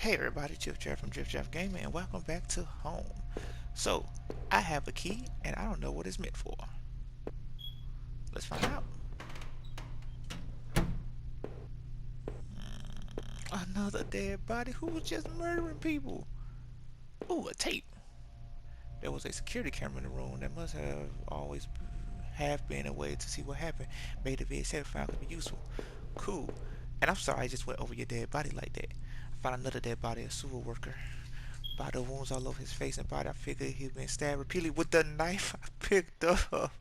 Hey everybody, Jeff Jeff from Jeff Jeff Gaming, and welcome back to home. So, I have a key, and I don't know what it's meant for. Let's find out. Another dead body. Who was just murdering people? Ooh, a tape. There was a security camera in the room that must have always have been a way to see what happened. Made the VHS file could be useful. Cool. And I'm sorry I just went over your dead body like that. I found another dead body, a sewer worker. By the wounds all over his face and body, I figured he'd been stabbed repeatedly with the knife I picked up.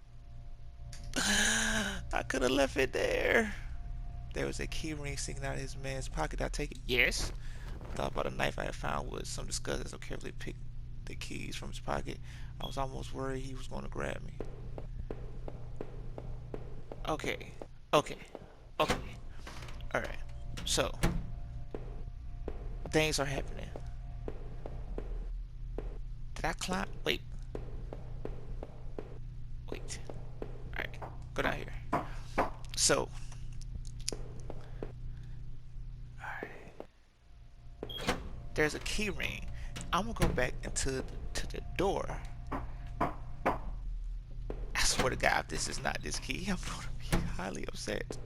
I could have left it there. There was a key ring sticking out of his man's pocket. I take it? Yes. I thought about the knife I had found with some disgust as I carefully picked the keys from his pocket. I was almost worried he was going to grab me. Okay. Okay. Okay. Alright. So, things are happening. Did I climb? Wait. Wait. Alright. Go down here. So, there's a key ring. I'm gonna go back into the door. I swear to God, if this is not this key, I'm gonna be highly upset.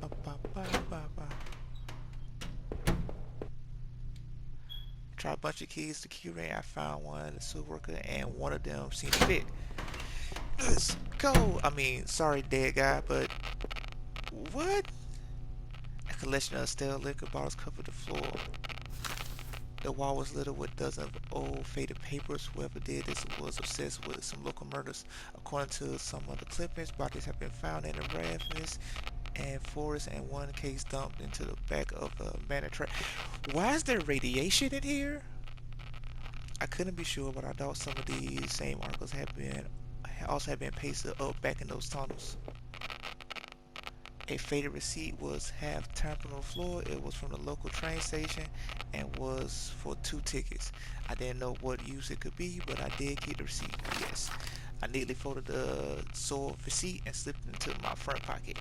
Ba, ba, ba, ba, ba. Try a bunch of keys. The key ring, I found one, the sewer worker, and one of them seemed to fit. Let's go. I mean, sorry, dead guy, but what? A collection of stale liquor bottles covered the floor. The wall was littered with dozens of old faded papers. Whoever did this was obsessed with some local murders. According to some of the clippings, bodies have been found in the rafters and forest, and one case dumped into the back of a abandoned truck. Why is there radiation in here? I couldn't be sure, but I thought some of these same articles had been pasted up back in those tunnels. A faded receipt was half trampled on the floor. It was from the local train station and was for 2 tickets. I didn't know what use it could be, but I did keep the receipt. Yes. I neatly folded the soiled receipt and slipped it into my front pocket.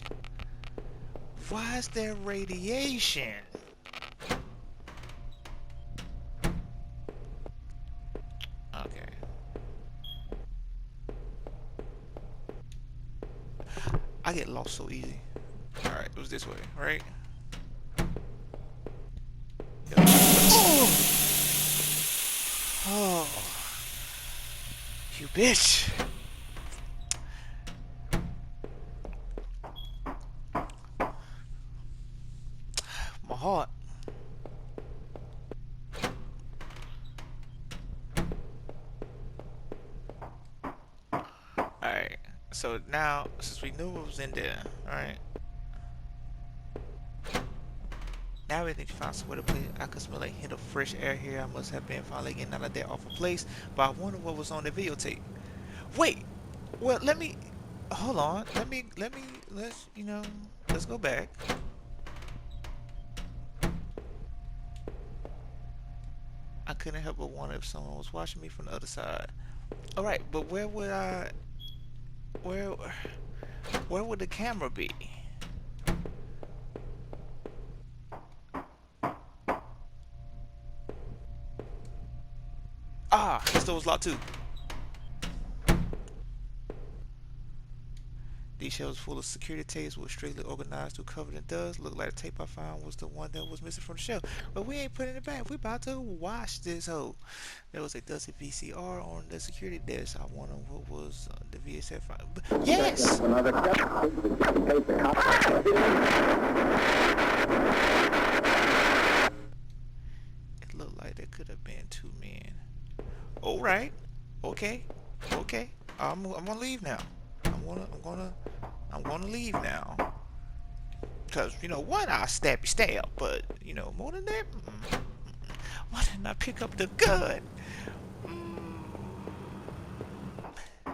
Why is there radiation? Okay. I get lost so easy. Alright, it was this way, right? Yep. Oh, you bitch. My heart. Alright, so now, since we knew what was in there, alright, now we need to find somewhere to play. I could smell a hint of fresh air here. I must have been finally getting out of that awful place, but I wonder what was on the videotape. Wait, well, hold on, let's go back. I couldn't help but wonder if someone was watching me from the other side. Alright, but where where would the camera be? Ah, this door was locked too. These shelves full of security tapes were strictly organized to cover in dust. Looked like the tape I found was the one that was missing from the shelf. But we ain't putting it back. We about to wash this hoe. There was a dusty VCR on the security desk. I wonder what was the VHS file. Yes! It looked like there could have been 2 men. Alright. Okay. Okay. I'm gonna leave now. I'm gonna leave now. Cause one, I stab, but more than that, why didn't I pick up the gun?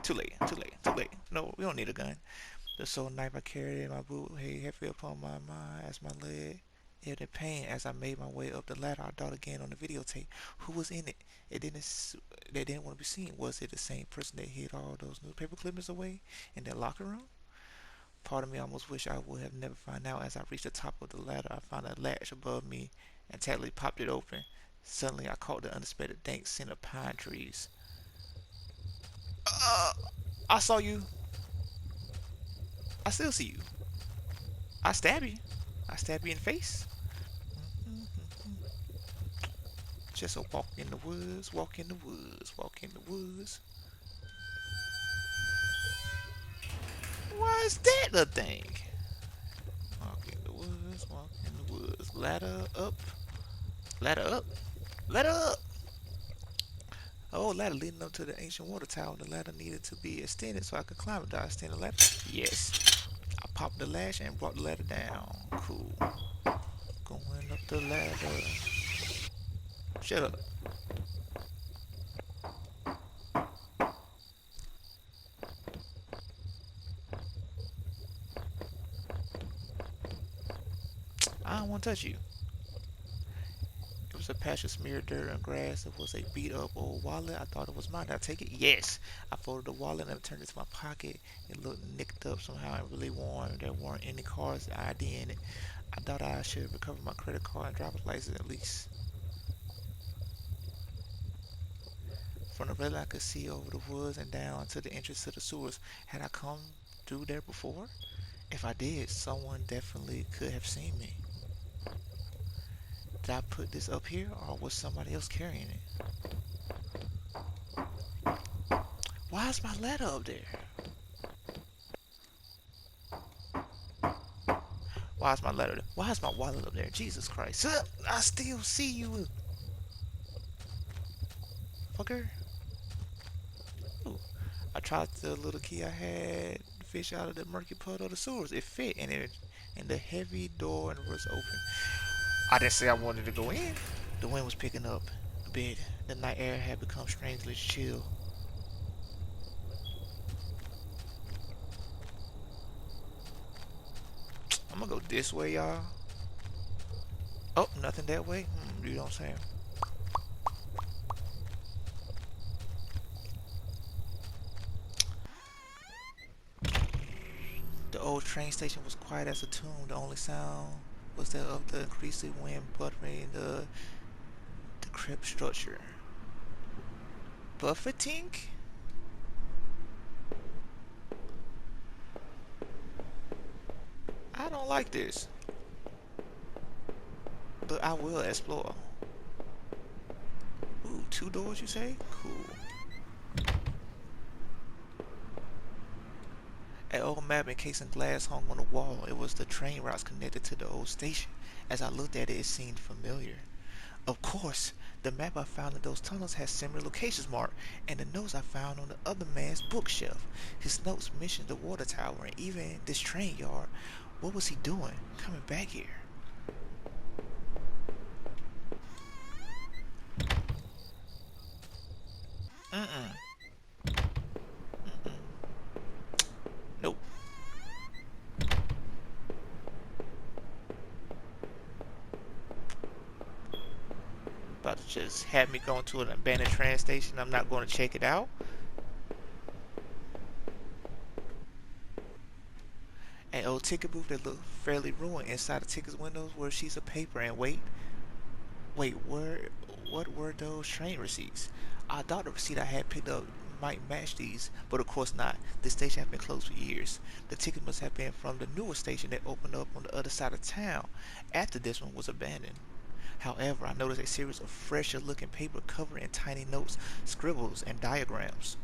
Too late, too late, too late. No, we don't need a gun. The sole knife I carried in my boot lay heavy upon my mind as my leg held in pain. As I made my way up the ladder, I thought again on the videotape. Who was in it? They didn't want to be seen. Was it the same person that hid all those newspaper clippings away in their locker room? Part of me almost wish I would have never found out. As I reached the top of the ladder, I found a latch above me and tactily popped it open. Suddenly, I caught the unexpected dank scent of pine trees. Uh, I saw you. I still see you. I stab you. I stab you in the face. Just a walk in the woods, walk in the woods, walk in the woods. Why is that the thing? Walk in the woods, walk in the woods. Ladder up, ladder up, ladder up. Oh, ladder leading up to the ancient water tower. The ladder needed to be extended so I could climb it. Did I extend the ladder? Yes. I popped the latch and brought the ladder down. Cool. Going up the ladder. Shut up. I don't want to touch you. It was a patch of smeared dirt and grass. It was a beat up old wallet. I thought it was mine. Did I take it? Yes. I folded the wallet and turned it to my pocket. It looked nicked up somehow and really worn. There weren't any cards ID in it. I thought I should recover my credit card and driver's license at least. From the railing I could see over the woods and down to the entrance to the sewers. Had I come through there before? If I did, someone definitely could have seen me. Did I put this up here or was somebody else carrying it? Why is my ladder up there? Why is my ladder there? Why is my wallet up there? Jesus Christ. I still see you. Fucker. Ooh. I tried the little key I had to fish out of the murky puddle of the sewers. It fit and the heavy door was open. I didn't say I wanted to go in. The wind was picking up a bit. The night air had become strangely chill. I'm gonna go this way, y'all. Oh, nothing that way? You know what I'm saying? The old train station was quiet as a tomb. The only sound was that of the increasing wind buffeting the crypt structure. Buffeting? I don't like this. But I will explore. Ooh, 2 doors you say? Cool. An old map encased in glass hung on the wall. It was the train routes connected to the old station. As I looked at it, it seemed familiar. Of course, the map I found in those tunnels had similar locations marked, and the notes I found on the other man's bookshelf. His notes mentioned the water tower and even this train yard. What was he doing, coming back here? Mm-mm. Nope. About to just have me going to an abandoned train station. I'm not going to check it out. An old ticket booth that looked fairly ruined. Inside the ticket windows were sheets of paper and wait, what were those train receipts? I thought the receipt I had picked up might match these, but of course not. The station had been closed for years. The ticket must have been from the newer station that opened up on the other side of town after this one was abandoned. However, I noticed a series of fresher looking paper covered in tiny notes, scribbles, and diagrams.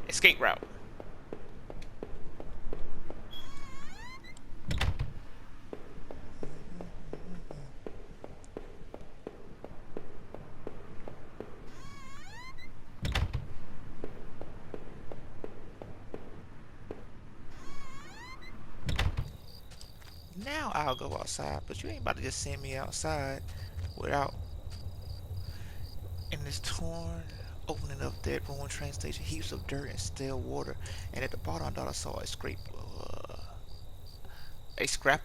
Escape route. Now I'll go outside, but you ain't about to just send me outside without in this torn opening of that ruined train station, heaps of dirt and stale water, and at the bottom I thought I saw a scrap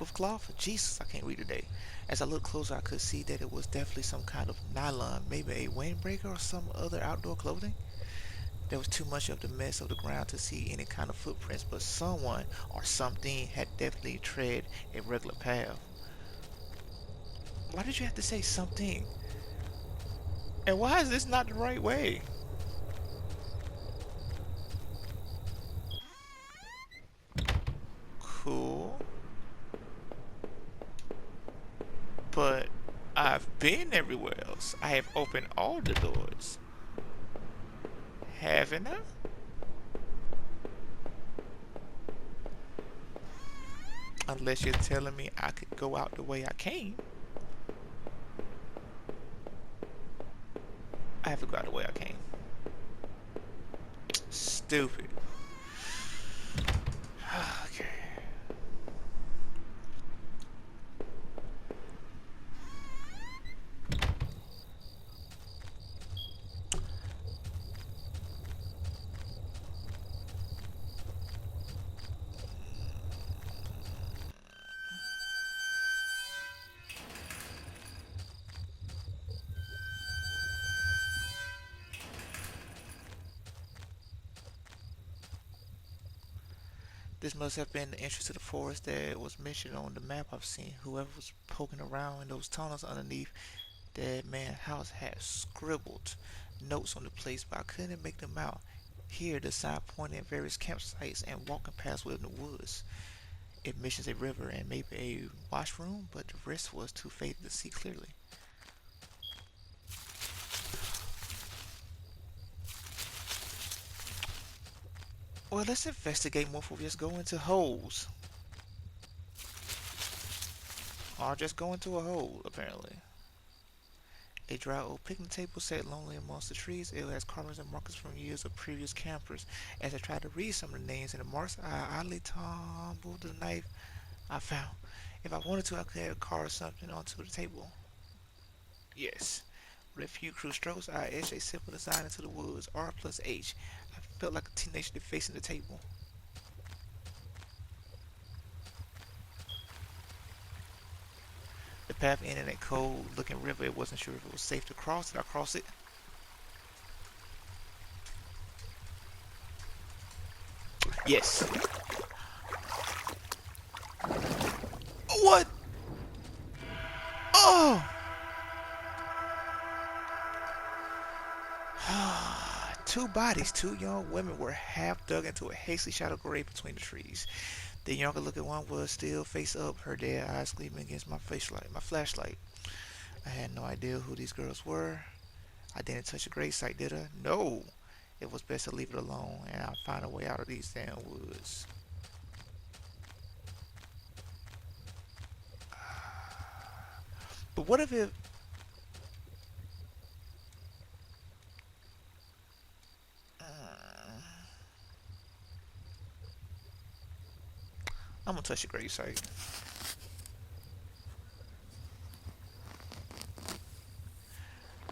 of cloth. Jesus, I can't read today. As I looked closer, I could see that it was definitely some kind of nylon, maybe a windbreaker or some other outdoor clothing. There was too much of the mess of the ground to see any kind of footprints, but someone or something had definitely tread a regular path. Why did you have to say something? And why is this not the right way? Cool. But I've been everywhere else. I have opened all the doors. Haven't I? Unless you're telling me I could go out the way I came. I have to go out the way I came. Stupid. Okay. This must have been the entrance to the forest that was mentioned on the map I've seen. Whoever was poking around in those tunnels underneath that man's house had scribbled notes on the place, but I couldn't make them out. Here, the sign pointed at various campsites and walking paths within the woods. It mentions a river and maybe a washroom, but the rest was too faded to see clearly. Well, let's investigate more before we just go into holes. Or just go into a hole, apparently. A dry old picnic table sat lonely amongst the trees. It has carvings and markers from years of previous campers. As I tried to read some of the names and the marks, I oddly tumbled the knife I found. If I wanted to, I could have carved something onto the table. Yes. With a few crude strokes, I etched a simple design into the woods. R plus H. I felt like a teenager facing the table. The path ended in a cold-looking river. It wasn't sure if it was safe to cross. Did I cross it? Yes. What? Oh! Two bodies, two young women, were half dug into a hastily shadowed grave between the trees. The younger looking one was still face up, her dead eyes gleaming against my flashlight. I had no idea who these girls were. I didn't touch a grave site, did I? No. It was best to leave it alone, and I'll find a way out of these damn woods. But what if it? I'm gonna touch the grave site.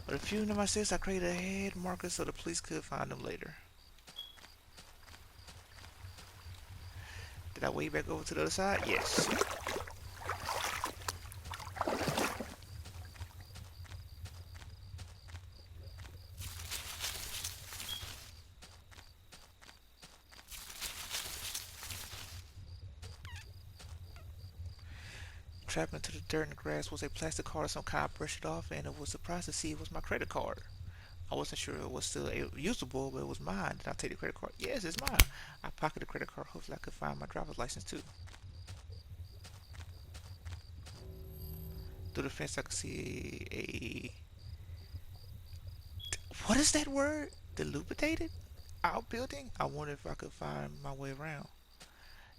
But a few of my sis, I created a head marker so the police could find them later. Did I way back over to the other side? Yes. Trapped into the dirt and the grass was a plastic card of some kind. I brushed it off and I was surprised to see it was my credit card. I wasn't sure it was still usable, but it was mine. Did I take the credit card? Yes, it's mine. I pocketed the credit card. Hopefully I could find my driver's license too. Through the fence I could see a... What is that word? Dilupidated? Outbuilding? I wonder if I could find my way around.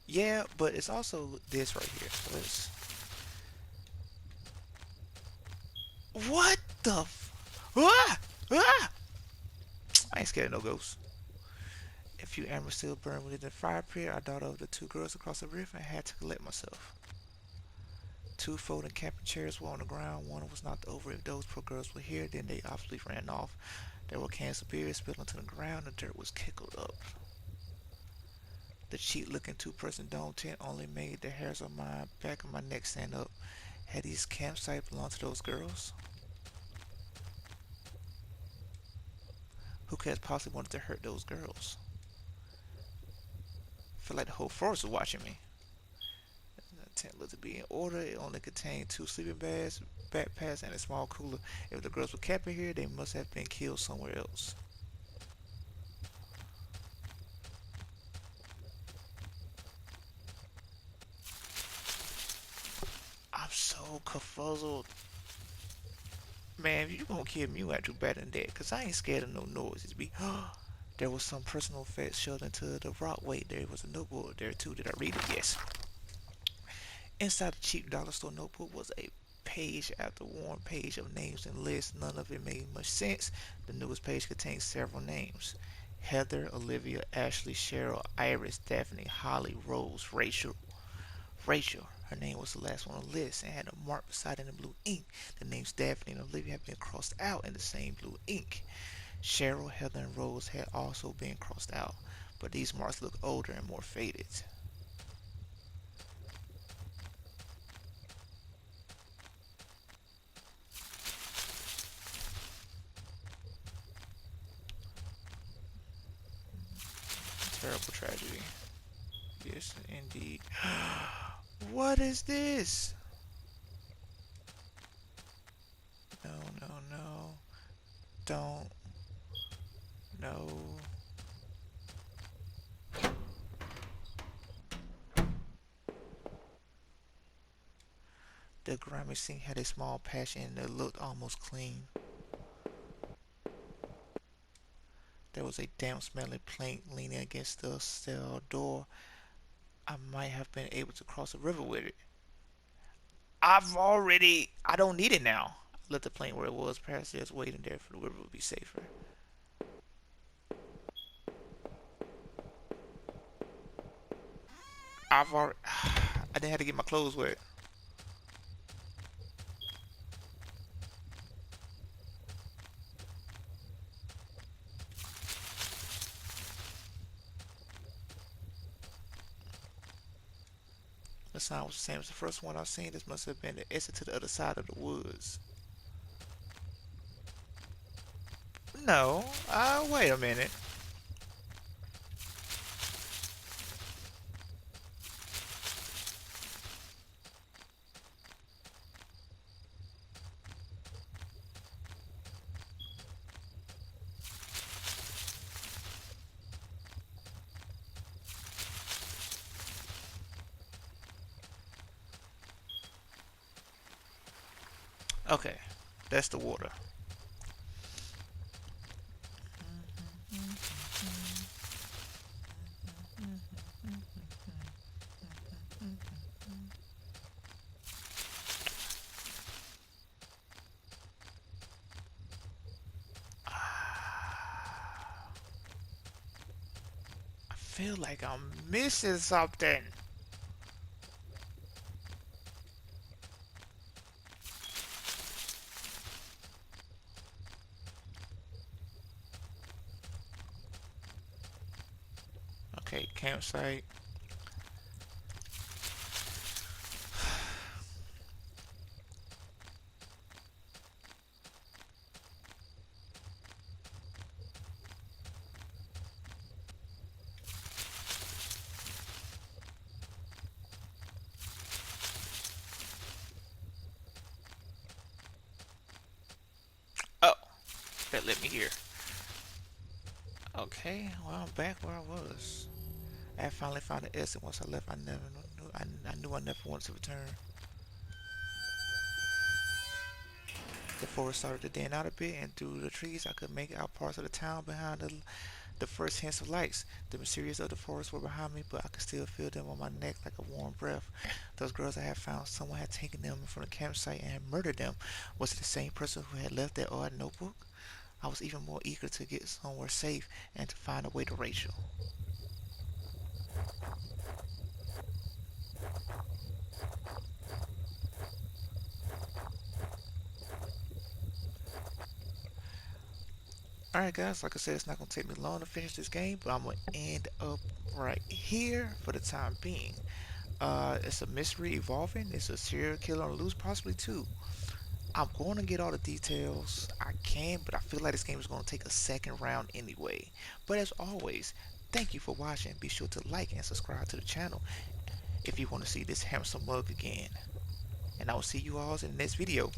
Yeah, but it's also this right here. So let's... What the Ah! Ah! I ain't scared of no ghosts. A few embers still burned within the fire pit. I thought of the two girls across the river and had to collect myself. Two folding camping chairs were on the ground. One was knocked over. If those poor girls were here, then they obviously ran off. There were cans of beer spilled onto the ground. The dirt was kickled up. The cheap-looking two-person dome tent only made the hairs on my back of my neck stand up. Had these campsites belonged to those girls? Who could have possibly wanted to hurt those girls? I feel like the whole forest was watching me. The tent looked to be in order. It only contained two sleeping bags, backpacks and a small cooler. If the girls were kept in here, they must have been killed somewhere else. I'm so confuzzled. Man, if you gonna kill me, you got to do better than that. Cause I ain't scared of no noises. Be there was some personal effects shoved into the rock. Wait, there was a notebook there too. Did I read it? Yes. Inside the cheap dollar store notebook was a page after one page of names and lists. None of it made much sense. The newest page contained several names: Heather, Olivia, Ashley, Cheryl, Iris, Daphne, Holly, Rose, Rachel. Rachel. Her name was the last one on the list and had a mark beside it in blue ink. The names Daphne and Olivia had been crossed out in the same blue ink. Cheryl, Heather, and Rose had also been crossed out, but these marks looked older and more faded. Terrible tragedy. Yes, indeed. What is this? No, no, no. Don't. No. The grimy sink had a small patch in it that looked almost clean. There was a damp smelling plank leaning against the cell door. I might have been able to cross the river with it. I don't need it now. I left the plank where it was. Perhaps just waiting there for the river would be safer. I've already. I didn't have to get my clothes wet. The sign was the same as the first one I've seen. This must have been the exit to the other side of the woods. No. Wait a minute. Okay. That's the water. I feel like I'm missing something. Okay, campsite. Oh, that let me hear. Okay, well I'm back where I was. I finally found the exit. Once I left, I never knew. I knew I never wanted to return. The forest started to thin out a bit, and through the trees I could make out parts of the town behind the first hints of lights. The mysterious of the forest were behind me, but I could still feel them on my neck like a warm breath. Those girls I had found, someone had taken them from the campsite and had murdered them. Was it the same person who had left that odd notebook? I was even more eager to get somewhere safe and to find a way to Rachel. Alright guys, like I said, it's not going to take me long to finish this game, but I'm going to end up right here for the time being. It's a mystery evolving. It's a serial killer on the loose, possibly too. I'm going to get all the details I can, but I feel like this game is going to take a second round anyway. But as always, thank you for watching. Be sure to like and subscribe to the channel if you want to see this handsome mug again. And I will see you all in the next video.